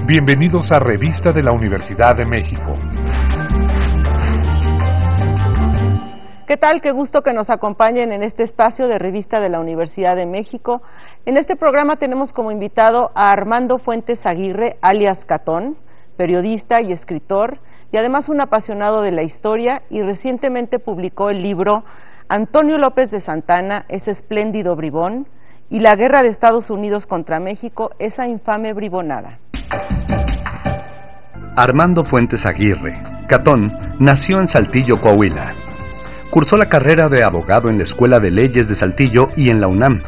Bienvenidos a Revista de la Universidad de México. ¿Qué tal? Qué gusto que nos acompañen en este espacio de Revista de la Universidad de México. En este programa tenemos como invitado a Armando Fuentes Aguirre, alias Catón, periodista y escritor, y además un apasionado de la historia, y recientemente publicó el libro Antonio López de Santana, ese espléndido bribón, y la guerra de Estados Unidos contra México, esa infame bribonada. Armando Fuentes Aguirre, Catón, nació en Saltillo, Coahuila. Cursó la carrera de abogado en la Escuela de Leyes de Saltillo y en la UNAM.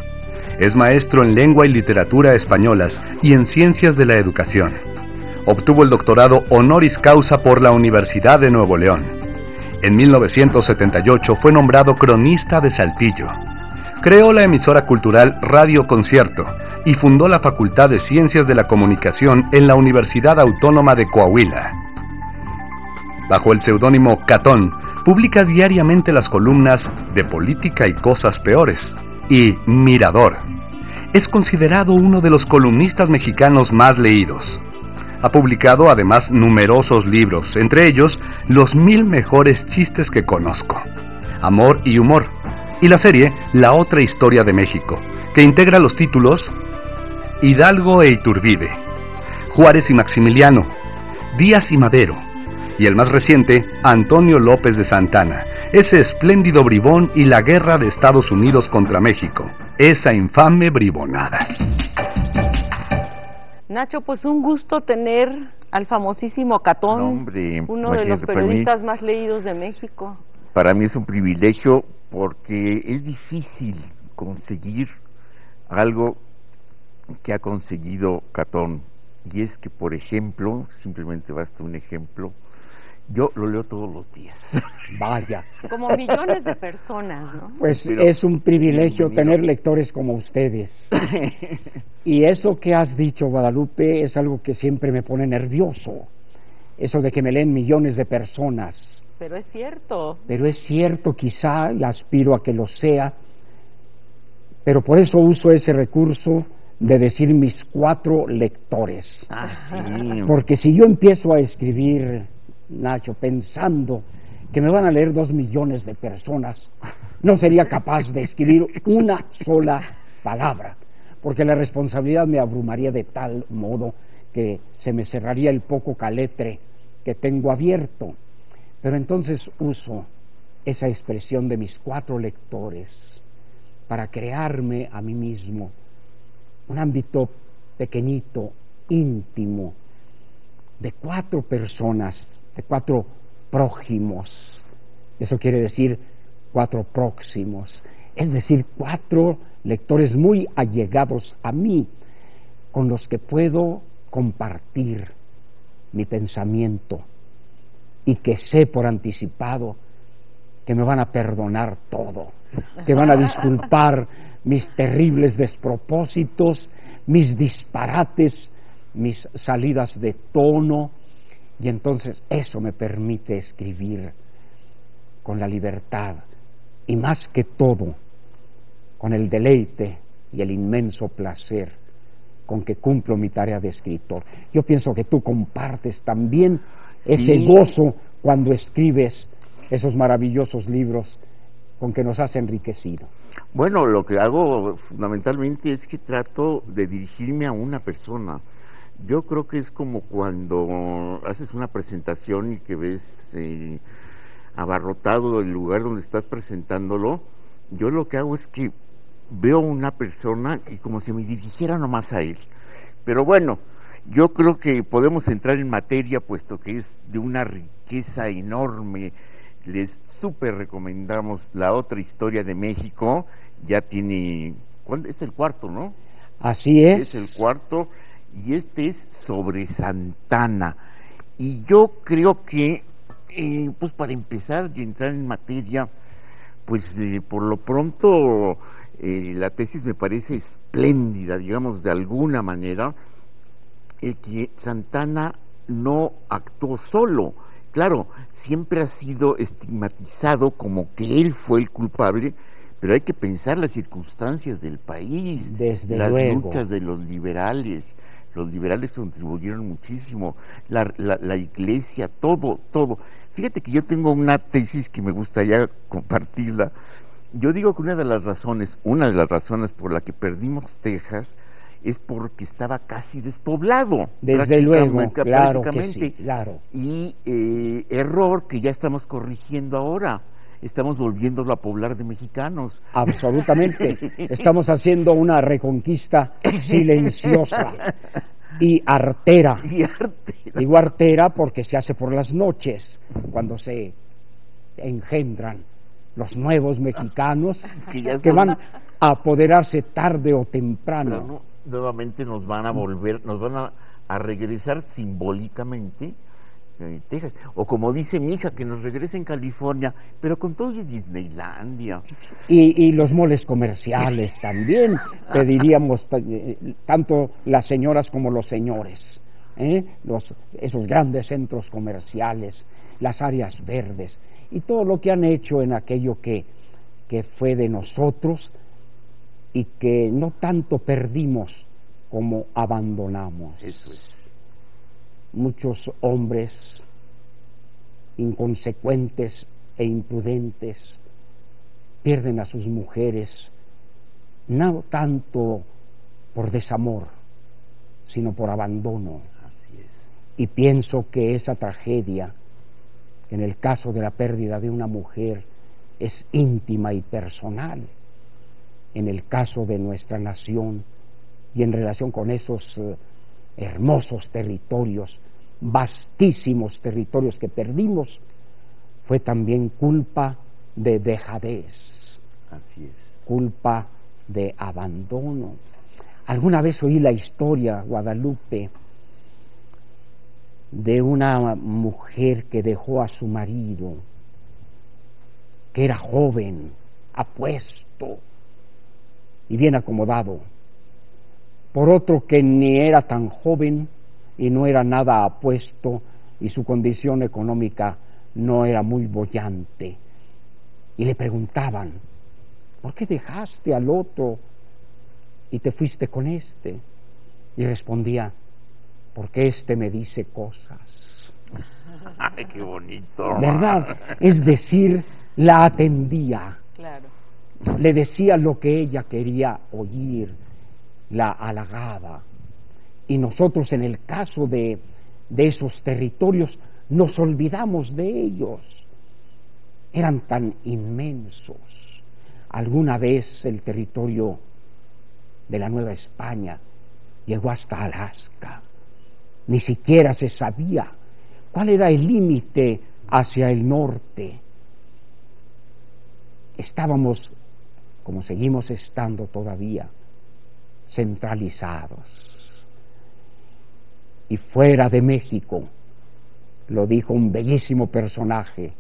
Es maestro en lengua y literatura españolas y en ciencias de la educación. Obtuvo el doctorado honoris causa por la Universidad de Nuevo León. En 1978 fue nombrado cronista de Saltillo. Creó la emisora cultural Radio Concierto y fundó la Facultad de Ciencias de la Comunicación en la Universidad Autónoma de Coahuila. Bajo el seudónimo Catón, publica diariamente las columnas de Política y Cosas Peores y Mirador. Es considerado uno de los columnistas mexicanos más leídos. Ha publicado además numerosos libros, entre ellos Los 1000 mejores chistes que conozco, Amor y humor, y la serie La otra historia de México, que integra los títulos Hidalgo e Iturbide, Juárez y Maximiliano, Díaz y Madero, y el más reciente, Antonio López de Santana, ese espléndido bribón y la guerra de Estados Unidos contra México, esa infame bribonada. Nacho, pues un gusto tener al famosísimo Catón, hombre, uno de los periodistas más leídos de México. Para mí es un privilegio porque es difícil conseguir algo que ha conseguido Catón, y es que, por ejemplo, simplemente basta un ejemplo, yo lo leo todos los días. Vaya. Como millones de personas, ¿no? Pues pero es un privilegio tener lectores como ustedes. Y eso que has dicho, Guadalupe, es algo que siempre me pone nervioso. Eso de que me leen millones de personas. Pero es cierto. Pero es cierto, quizá, y aspiro a que lo sea, pero por eso uso ese recurso de decir mis 4 lectores. Sí. Porque si yo empiezo a escribir, Nacho, pensando que me van a leer 2 millones de personas, no sería capaz de escribir una sola palabra, porque la responsabilidad me abrumaría de tal modo que se me cerraría el poco caletre que tengo abierto. Pero entonces uso esa expresión de mis 4 lectores para crearme a mí mismo un ámbito pequeñito, íntimo, de 4 personas, de 4 prójimos. Eso quiere decir 4 próximos, es decir, 4 lectores muy allegados a mí, con los que puedo compartir mi pensamiento y que sé por anticipado que me van a perdonar todo, que van a disculpar mis terribles despropósitos, mis disparates, mis salidas de tono, y entonces eso me permite escribir con la libertad y, más que todo, con el deleite y el inmenso placer con que cumplo mi tarea de escritor. Yo pienso que tú compartes también ese gozo cuando escribes esos maravillosos libros con que nos has enriquecido. Bueno, lo que hago fundamentalmente es que trato de dirigirme a una persona. Yo creo que es como cuando haces una presentación y que ves abarrotado el lugar donde estás presentándolo. Yo lo que hago es que veo una persona y como si me dirigiera nomás a él. Pero bueno, yo creo que podemos entrar en materia, puesto que es de una riqueza enorme. Les súper recomendamos La otra historia de México. Ya tiene, es el 4, ¿no? Así es. Es el 4, y este es sobre Santana. Y yo creo que, pues para empezar y entrar en materia, pues por lo pronto la tesis me parece espléndida, digamos, de alguna manera, que Santana no actuó solo. Claro, siempre ha sido estigmatizado como que él fue el culpable, pero hay que pensar las circunstancias del país, desde las luego, luchas de los liberales, los liberales contribuyeron muchísimo, la iglesia, todo. Fíjate que yo tengo una tesis que me gustaría compartirla. Yo digo que una de las razones por la que perdimos Texas es porque estaba casi despoblado. Desde luego, claro que sí, claro. Y error que ya estamos corrigiendo ahora. Estamos volviéndolo a poblar de mexicanos. Absolutamente. Estamos haciendo una reconquista silenciosa y artera. Digo artera porque se hace por las noches, cuando se engendran los nuevos mexicanos que van a apoderarse tarde o temprano. Pero nuevamente nos van a regresar simbólicamente Texas, o como dice mi hija, que nos regrese en California, pero con todo y Disneylandia. Y los moles comerciales también, pediríamos, tanto las señoras como los señores, esos grandes centros comerciales, las áreas verdes, y todo lo que han hecho en aquello que fue de nosotros y que no tanto perdimos como abandonamos. Eso es. Muchos hombres inconsecuentes e imprudentes pierden a sus mujeres no tanto por desamor, sino por abandono. Así es. Y pienso que esa tragedia, en el caso de la pérdida de una mujer, es íntima y personal. En el caso de nuestra nación y en relación con esos hermosos territorios, vastísimos territorios que perdimos, fue también culpa de dejadez. Así es. Culpa de abandono. Alguna vez oí la historia, Guadalupe, de una mujer que dejó a su marido, que era joven, apuesto y bien acomodado, por otro que ni era tan joven y no era nada apuesto y su condición económica no era muy boyante. Y le preguntaban: ¿por qué dejaste al otro y te fuiste con este? Y respondía: porque este me dice cosas. ¡Ay, qué bonito! ¿Verdad? Es decir, la atendía. Claro. Le decía lo que ella quería oír, la halagaba. Y nosotros, en el caso de esos territorios, nos olvidamos de ellos. Eran tan inmensos. Alguna vez el territorio de la Nueva España llegó hasta Alaska. Ni siquiera se sabía cuál era el límite hacia el norte. Estábamos, como seguimos estando todavía, centralizados. Y fuera de México, lo dijo un bellísimo personaje,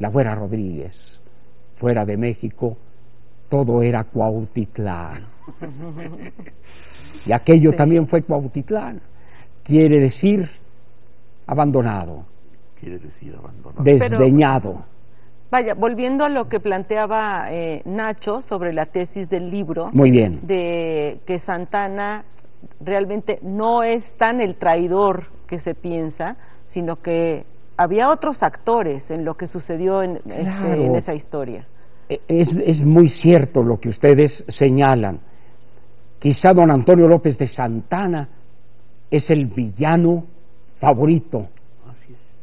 la Güera Rodríguez, fuera de México todo era Cuautitlán. Y aquello también fue Cuautitlán. Quiere decir abandonado. Quiere decir abandonado. Desdeñado. Vaya, volviendo a lo que planteaba Nacho sobre la tesis del libro. Muy bien. De que Santana realmente no es tan el traidor que se piensa, sino que había otros actores en lo que sucedió en esa historia. Es muy cierto lo que ustedes señalan. Quizá don Antonio López de Santana es el villano favorito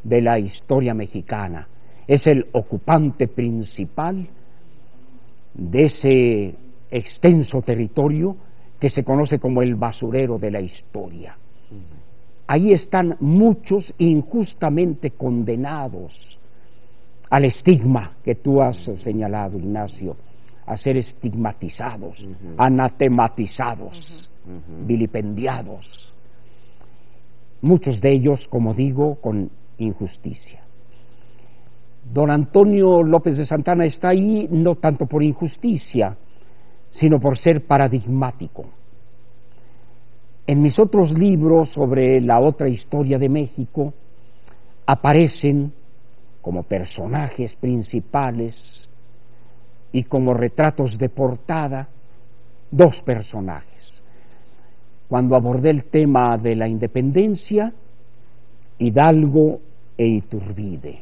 de la historia mexicana. Es el ocupante principal de ese extenso territorio que se conoce como el basurero de la historia. Ahí están muchos injustamente condenados al estigma que tú has señalado, Ignacio, a ser estigmatizados, anatematizados, vilipendiados. Muchos de ellos, como digo, con injusticia. Don Antonio López de Santana está ahí no tanto por injusticia, sino por ser paradigmático. En mis otros libros sobre la otra historia de México aparecen como personajes principales y como retratos de portada dos personajes. cuando abordé el tema de la independencia, Hidalgo e Iturbide.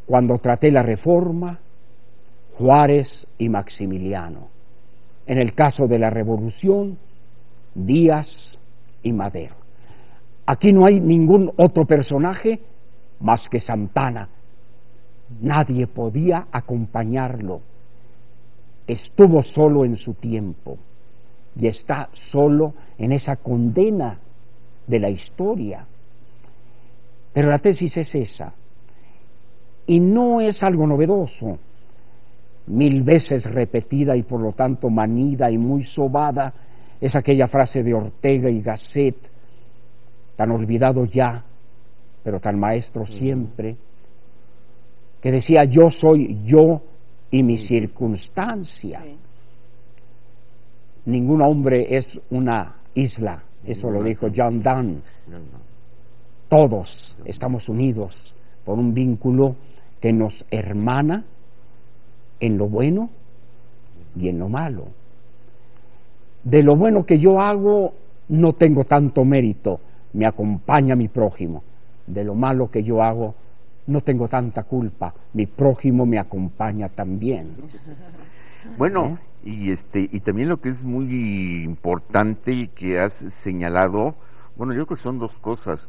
Cuando traté la Reforma, Juárez y Maximiliano. En el caso de la Revolución, Díaz y Madero. Aquí no hay ningún otro personaje más que Santana. Nadie podía acompañarlo. Estuvo solo en su tiempo y está solo en esa condena de la historia. Pero la tesis es esa, y no es algo novedoso, 1000 veces repetida y por lo tanto manida y muy sobada, es aquella frase de Ortega y Gasset, tan olvidado ya, pero tan maestro siempre, que decía: yo soy yo y mi circunstancia. Sí. Ningún hombre es una isla, eso lo dijo John Donne. Todos estamos unidos por un vínculo que nos hermana en lo bueno y en lo malo. De lo bueno que yo hago no tengo tanto mérito, me acompaña mi prójimo. De lo malo que yo hago no tengo tanta culpa, mi prójimo me acompaña también. Bueno, y también lo que es muy importante y que has señalado, bueno, yo creo que son dos cosas.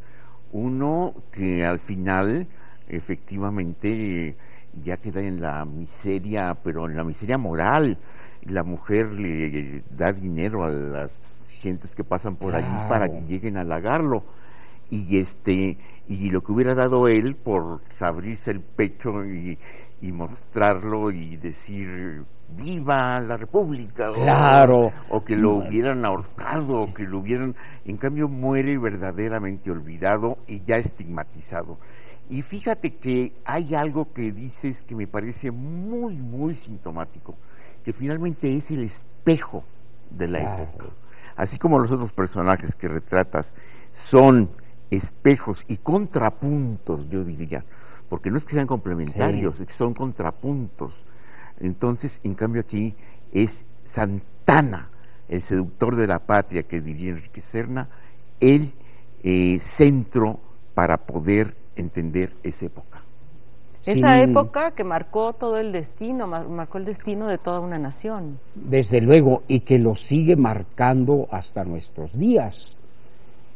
Uno, que al final efectivamente ya queda en la miseria, pero en la miseria moral. La mujer le da dinero a las gentes que pasan por allí para que lleguen a halagarlo, y lo que hubiera dado él por abrirse el pecho y mostrarlo y decir viva la República, claro, o que lo hubieran ahorcado, o que lo hubieran, en cambio muere verdaderamente olvidado y ya estigmatizado. Y fíjate que hay algo que dices que me parece muy, muy sintomático, que finalmente es el espejo de la época. Así como los otros personajes que retratas son espejos y contrapuntos, yo diría, porque no es que sean complementarios, es que son contrapuntos. Entonces, en cambio aquí es Santana, el seductor de la patria, que diría Enrique Serna, el centro para poder entender esa época. Esa época que marcó todo el destino, marcó el destino de toda una nación. Desde luego, y que lo sigue marcando hasta nuestros días.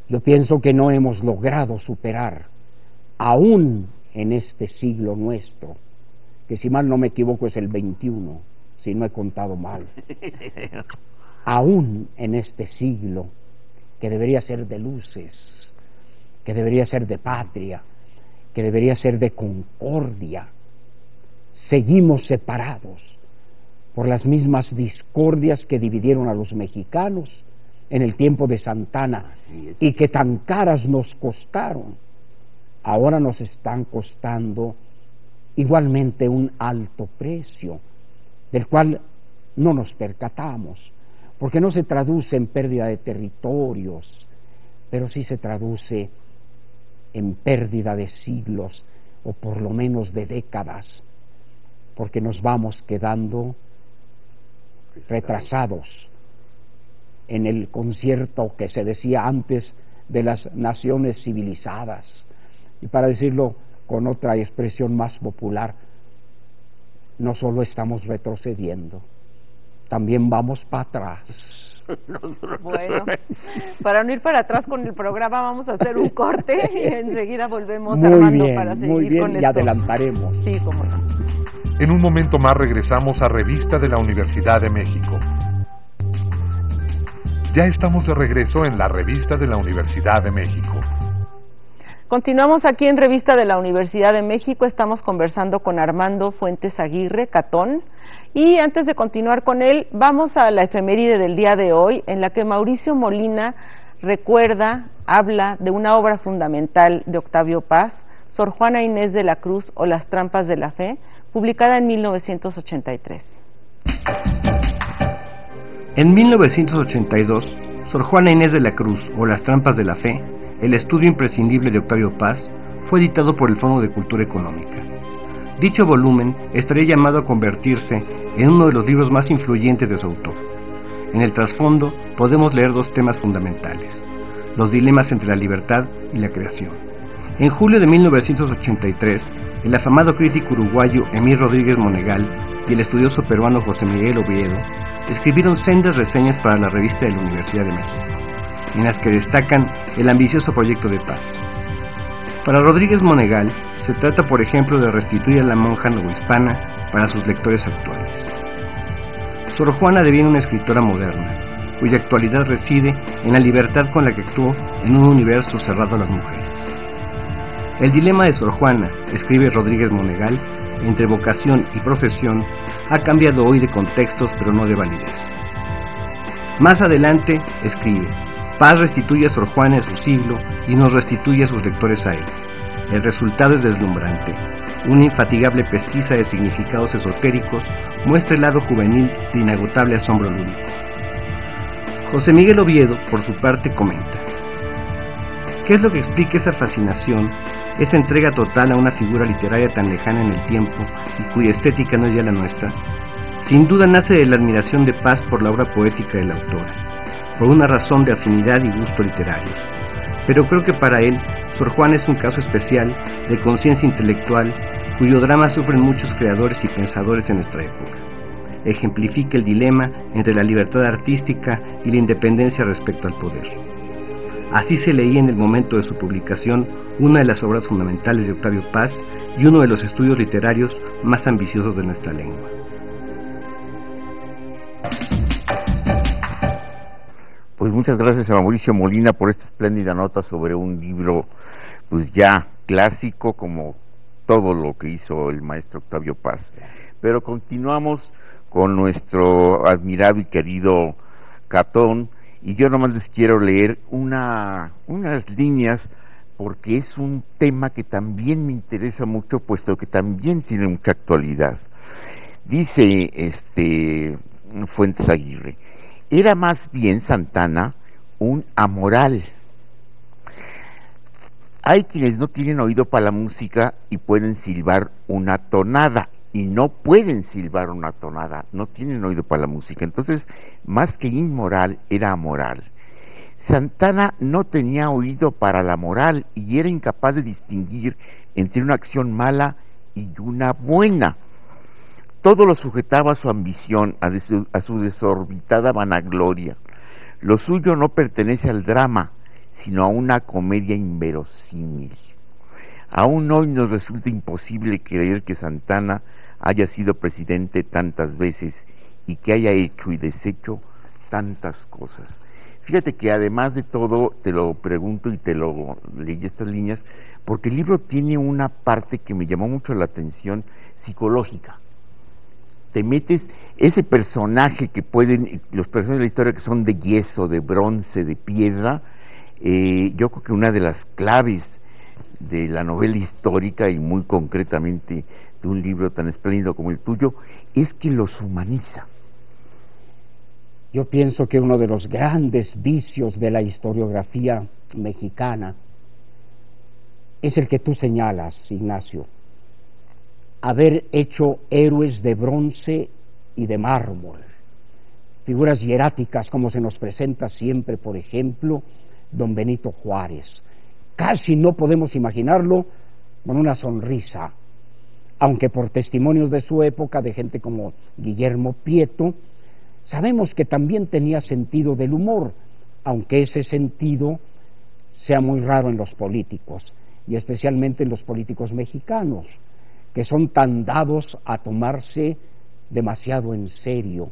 Yo pienso que no hemos logrado superar, aún en este siglo nuestro, que si mal no me equivoco es el 21, si no he contado mal, aún en este siglo, que debería ser de luces, que debería ser de patria, que debería ser de concordia, seguimos separados por las mismas discordias que dividieron a los mexicanos en el tiempo de Santana y que tan caras nos costaron. Ahora nos están costando igualmente un alto precio, del cual no nos percatamos, porque no se traduce en pérdida de territorios, pero sí se traduce en pérdida de siglos, o por lo menos de décadas, porque nos vamos quedando retrasados en el concierto que se decía antes de las naciones civilizadas. Y para decirlo con otra expresión más popular, no solo estamos retrocediendo, también vamos para atrás. Bueno, para no ir para atrás con el programa, vamos a hacer un corte y enseguida volvemos, muy Armando, bien, para seguir muy bien, con y esto. adelantaremos. Sí, cómo no. En un momento más regresamos a Revista de la Universidad de México. Ya estamos de regreso en la Revista de la Universidad de México. Continuamos aquí en Revista de la Universidad de México, estamos conversando con Armando Fuentes Aguirre, Catón, y antes de continuar con él, vamos a la efeméride del día de hoy, en la que Mauricio Molina recuerda, habla de una obra fundamental de Octavio Paz, Sor Juana Inés de la Cruz o Las Trampas de la Fe, publicada en 1983. En 1982, Sor Juana Inés de la Cruz o Las Trampas de la Fe, el estudio imprescindible de Octavio Paz, fue editado por el Fondo de Cultura Económica. Dicho volumen estaría llamado a convertirse en uno de los libros más influyentes de su autor. En el trasfondo podemos leer dos temas fundamentales: los dilemas entre la libertad y la creación. En julio de 1983, el afamado crítico uruguayo Emir Rodríguez Monegal y el estudioso peruano José Miguel Oviedo escribieron sendas reseñas para la revista de la Universidad de México, en las que destacan el ambicioso proyecto de paz. Para Rodríguez Monegal, se trata, por ejemplo, de restituir a la monja novohispana para sus lectores actuales. Sor Juana deviene una escritora moderna, cuya actualidad reside en la libertad con la que actuó en un universo cerrado a las mujeres. El dilema de Sor Juana, escribe Rodríguez Monegal, entre vocación y profesión, ha cambiado hoy de contextos, pero no de validez. Más adelante, escribe: Paz restituye a Sor Juana en su siglo y nos restituye a sus lectores a él. El resultado es deslumbrante. Una infatigable pesquisa de significados esotéricos muestra el lado juvenil de inagotable asombro lúdico. José Miguel Oviedo, por su parte, comenta: ¿qué es lo que explica esa fascinación, esa entrega total a una figura literaria tan lejana en el tiempo y cuya estética no es ya la nuestra? Sin duda nace de la admiración de Paz por la obra poética de la autora, por una razón de afinidad y gusto literario. Pero creo que para él, Sor Juana es un caso especial de conciencia intelectual cuyo drama sufren muchos creadores y pensadores en nuestra época. Ejemplifica el dilema entre la libertad artística y la independencia respecto al poder. Así se leía en el momento de su publicación una de las obras fundamentales de Octavio Paz y uno de los estudios literarios más ambiciosos de nuestra lengua. Pues muchas gracias a Mauricio Molina por esta espléndida nota sobre un libro pues ya clásico como todo lo que hizo el maestro Octavio Paz. Pero continuamos con nuestro admirado y querido Catón, y yo nomás les quiero leer unas líneas porque es un tema que también me interesa mucho, puesto que también tiene mucha actualidad. Dice Fuentes Aguirre: era más bien Santana un amoral. Hay quienes no tienen oído para la música y pueden silbar una tonada, y no pueden silbar una tonada, no tienen oído para la música. Entonces, más que inmoral, era amoral. Santana no tenía oído para la moral y era incapaz de distinguir entre una acción mala y una buena. Todo lo sujetaba a su ambición, a su desorbitada vanagloria. Lo suyo no pertenece al drama, sino a una comedia inverosímil. Aún hoy nos resulta imposible creer que Santana haya sido presidente tantas veces y que haya hecho y deshecho tantas cosas. Fíjate que además de todo, te lo pregunto y te lo leí estas líneas, porque el libro tiene una parte que me llamó mucho la atención, psicológica. Te metes, ese personaje que los personajes de la historia que son de yeso, de bronce, de piedra, yo creo que una de las claves de la novela histórica y muy concretamente de un libro tan espléndido como el tuyo, es que los humaniza. Yo pienso que uno de los grandes vicios de la historiografía mexicana es el que tú señalas, Ignacio: haber hecho héroes de bronce y de mármol, figuras hieráticas como se nos presenta siempre, por ejemplo, don Benito Juárez. Casi no podemos imaginarlo con una sonrisa, aunque por testimonios de su época, de gente como Guillermo Prieto, sabemos que también tenía sentido del humor, aunque ese sentido sea muy raro en los políticos, y especialmente en los políticos mexicanos, que son tan dados a tomarse demasiado en serio,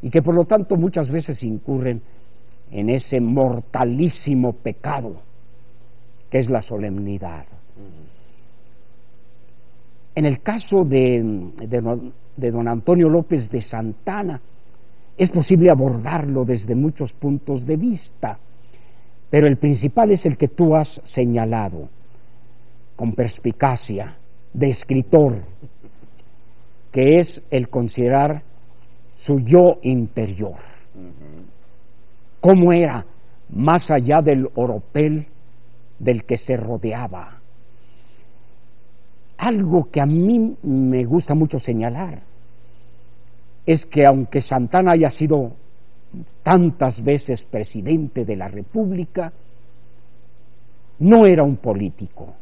y que por lo tanto muchas veces incurren en ese mortalísimo pecado que es la solemnidad. En el caso de don Antonio López de Santana, es posible abordarlo desde muchos puntos de vista, pero el principal es el que tú has señalado, con perspicacia, de escritor, que es el considerar su yo interior. ¿Cómo era más allá del oropel del que se rodeaba? Algo que a mí me gusta mucho señalar es que aunque Santana haya sido tantas veces presidente de la República, no era un político.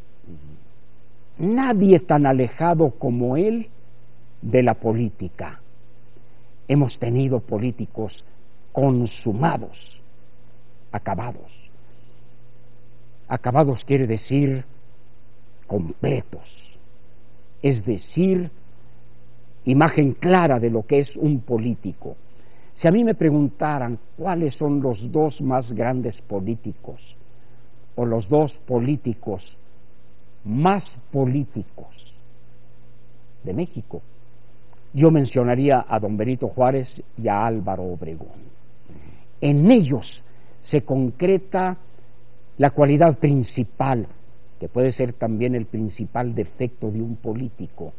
Nadie tan alejado como él de la política. Hemos tenido políticos consumados, acabados. Acabados quiere decir completos, es decir, imagen clara de lo que es un político. Si a mí me preguntaran cuáles son los dos más grandes políticos o los dos políticos más políticos de México, yo mencionaría a don Benito Juárez y a Álvaro Obregón. En ellos se concreta la cualidad principal, que puede ser también el principal defecto de un político.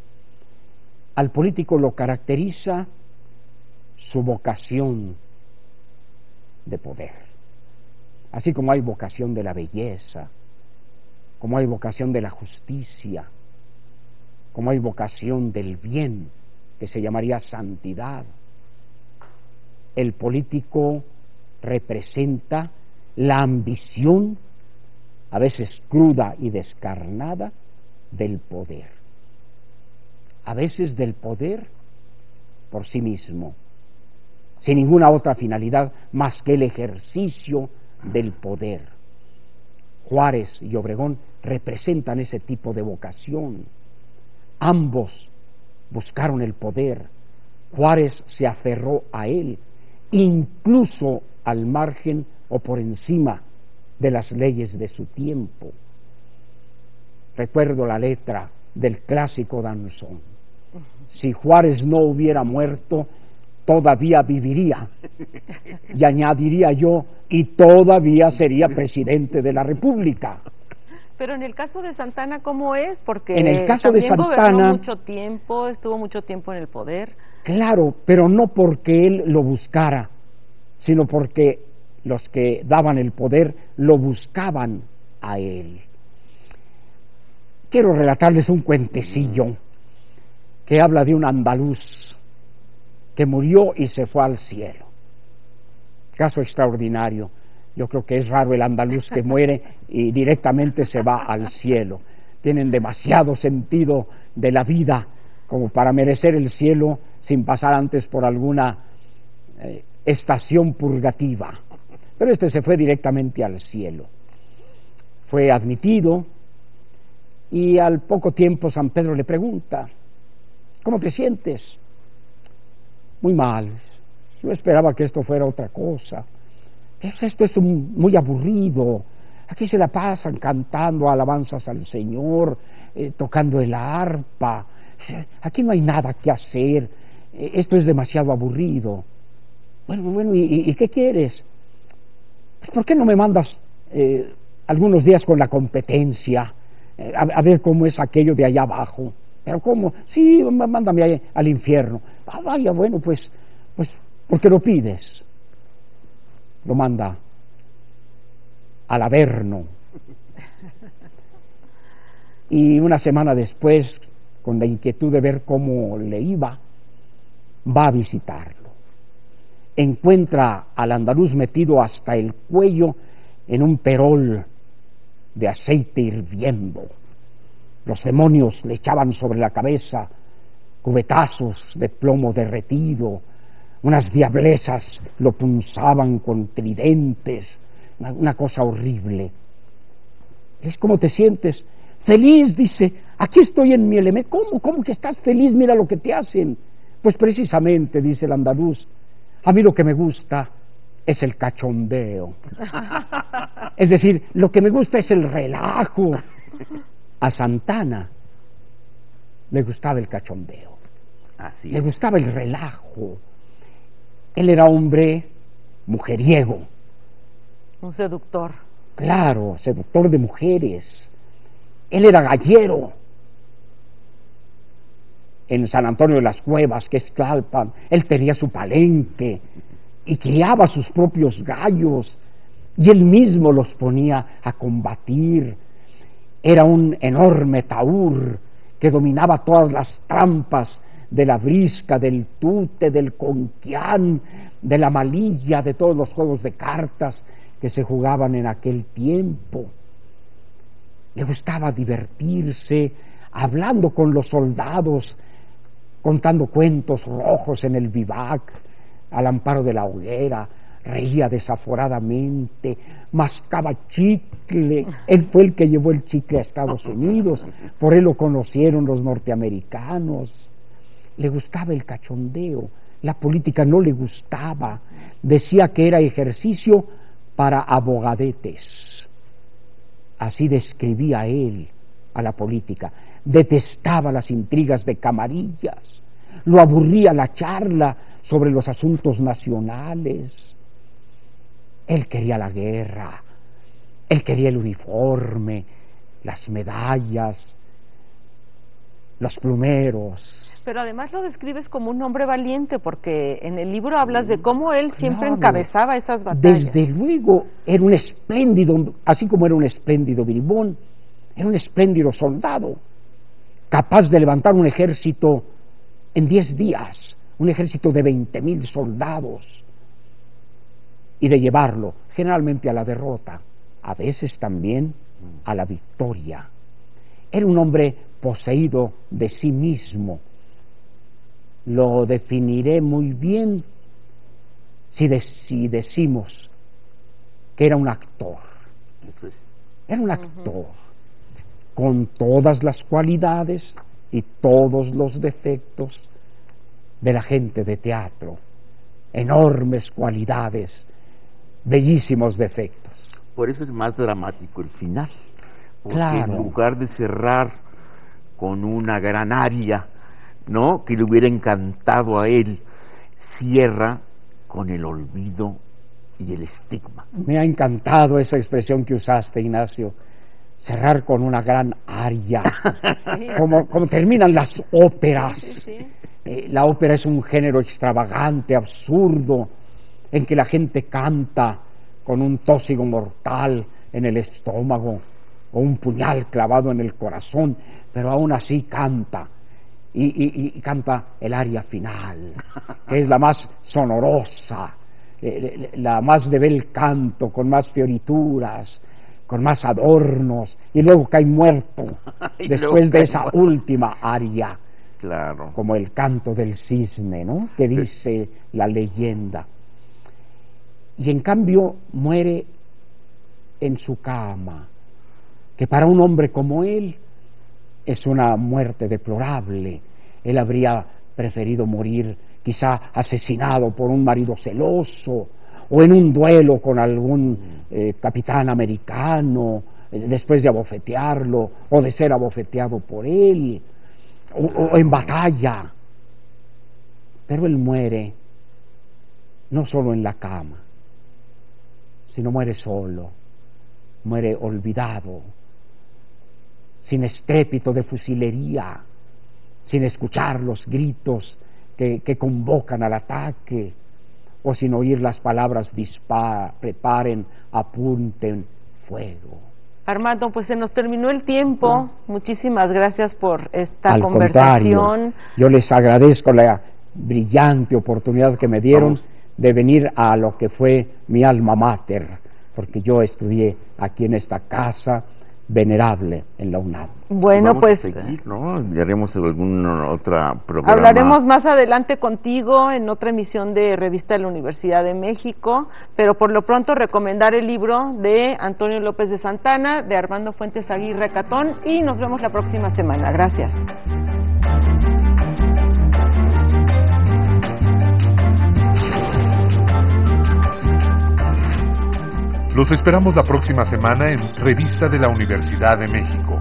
Al político lo caracteriza su vocación de poder. Así como hay vocación de la belleza, como hay vocación de la justicia, como hay vocación del bien, que se llamaría santidad, el político representa la ambición, a veces cruda y descarnada, del poder. A veces del poder por sí mismo, sin ninguna otra finalidad más que el ejercicio del poder. Juárez y Obregón representan ese tipo de vocación. Ambos buscaron el poder. Juárez se aferró a él, incluso al margen o por encima de las leyes de su tiempo. Recuerdo la letra del clásico danzón: si Juárez no hubiera muerto, todavía viviría, y añadiría yo, y todavía sería presidente de la República. Pero en el caso de Santana, ¿cómo es? Porque en el caso también de Santana, gobernó mucho tiempo, estuvo mucho tiempo en el poder. Claro, pero no porque él lo buscara, sino porque los que daban el poder lo buscaban a él. Quiero relatarles un cuentecillo que habla de un andaluz que murió y se fue al cielo. Caso extraordinario. Yo creo que es raro el andaluz que muere y directamente se va al cielo. Tienen demasiado sentido de la vida como para merecer el cielo sin pasar antes por alguna estación purgativa. Pero este se fue directamente al cielo. Fue admitido y al poco tiempo San Pedro le pregunta: ¿cómo te sientes? Muy mal. Yo esperaba que esto fuera otra cosa. Esto es muy aburrido. Aquí se la pasan cantando alabanzas al Señor, tocando el arpa. Aquí no hay nada que hacer. Esto es demasiado aburrido. Bueno, ¿y qué quieres? Pues, ¿por qué no me mandas algunos días con la competencia? A ver cómo es aquello de allá abajo. ¿Pero cómo? Sí, mándame al infierno. Vaya, bueno, pues, ¿por qué lo pides? Lo manda al Averno. Y una semana después, con la inquietud de ver cómo le iba, va a visitarlo. Encuentra al andaluz metido hasta el cuello en un perol de aceite hirviendo. Los demonios le echaban sobre la cabeza cubetazos de plomo derretido, unas diablesas lo punzaban con tridentes, una cosa horrible. ¿Es cómo te sientes? Feliz, dice, aquí estoy en mi elemento. ¿Cómo que estás feliz? Mira lo que te hacen. Pues precisamente, dice el andaluz, a mí lo que me gusta es el cachondeo. Es decir, lo que me gusta es el relajo. A Santana le gustaba el cachondeo. Así le es. gustaba el relajo. Él era hombre mujeriego. Un seductor. Claro, seductor de mujeres. Él era gallero. En San Antonio de las Cuevas, que es Tlalpan, él tenía su palenque y criaba sus propios gallos y él mismo los ponía a combatir. Era un enorme taur que dominaba todas las trampas de la brisca, del tute, del conquián, de la malilla, de todos los juegos de cartas que se jugaban en aquel tiempo. Le gustaba divertirse hablando con los soldados, contando cuentos rojos en el vivac, al amparo de la hoguera. Reía desaforadamente, mascaba chicle. Él fue el que llevó el chicle a Estados Unidos, por él lo conocieron los norteamericanos. Le gustaba el cachondeo, la política no le gustaba, decía que era ejercicio para abogadetes. Así describía él a la política. Detestaba las intrigas de camarillas, lo aburría la charla sobre los asuntos nacionales. Él quería la guerra, él quería el uniforme, las medallas, los plumeros. Pero además lo describes como un hombre valiente, porque en el libro hablas de cómo él siempre Claro, encabezaba esas batallas. desde luego, era un espléndido, así como era un espléndido bribón, era un espléndido soldado, capaz de levantar un ejército en 10 días, un ejército de 20,000 soldados, y de llevarlo generalmente a la derrota, a veces también a la victoria. Era un hombre poseído de sí mismo. Lo definiré muy bien si decimos que era un actor. Era un actor con todas las cualidades y todos los defectos de la gente de teatro, enormes cualidades, bellísimos defectos. Por eso es más dramático el final, porque Claro. en lugar de cerrar con una gran aria, ¿no?, que le hubiera encantado a él, cierra con el olvido y el estigma. Me ha encantado esa expresión que usaste, Ignacio, cerrar con una gran aria, como terminan las óperas. La ópera es un género extravagante, absurdo, en que la gente canta con un tósigo mortal en el estómago o un puñal clavado en el corazón, pero aún así canta, y canta el aria final, que es la más sonorosa, la más de bel canto, con más fiorituras, con más adornos, y luego cae muerto después de esa última aria, Claro. como el canto del cisne, ¿no?, que dice la leyenda. Y en cambio muere en su cama, que para un hombre como él es una muerte deplorable. Él habría preferido morir quizá asesinado por un marido celoso, o en un duelo con algún capitán americano, después de abofetearlo, o de ser abofeteado por él, o en batalla. Pero él muere no solo en la cama, sino muere solo, muere olvidado, sin estrépito de fusilería, sin escuchar los gritos que convocan al ataque, o sin oír las palabras preparen, apunten, fuego. Armando, pues se nos terminó el tiempo. Muchísimas gracias por esta Al conversación. contrario, yo les agradezco la brillante oportunidad que me dieron de venir a lo que fue mi alma mater, porque yo estudié aquí en esta casa venerable en la UNAM. Bueno, Vamos pues a seguir, ¿no? Haremos algún otro programa. hablaremos más adelante contigo en otra emisión de Revista de la Universidad de México, pero por lo pronto recomendar el libro de Antonio López de Santana, de Armando Fuentes Aguirre Catón, y nos vemos la próxima semana. Gracias. Los esperamos la próxima semana en Revista de la Universidad de México.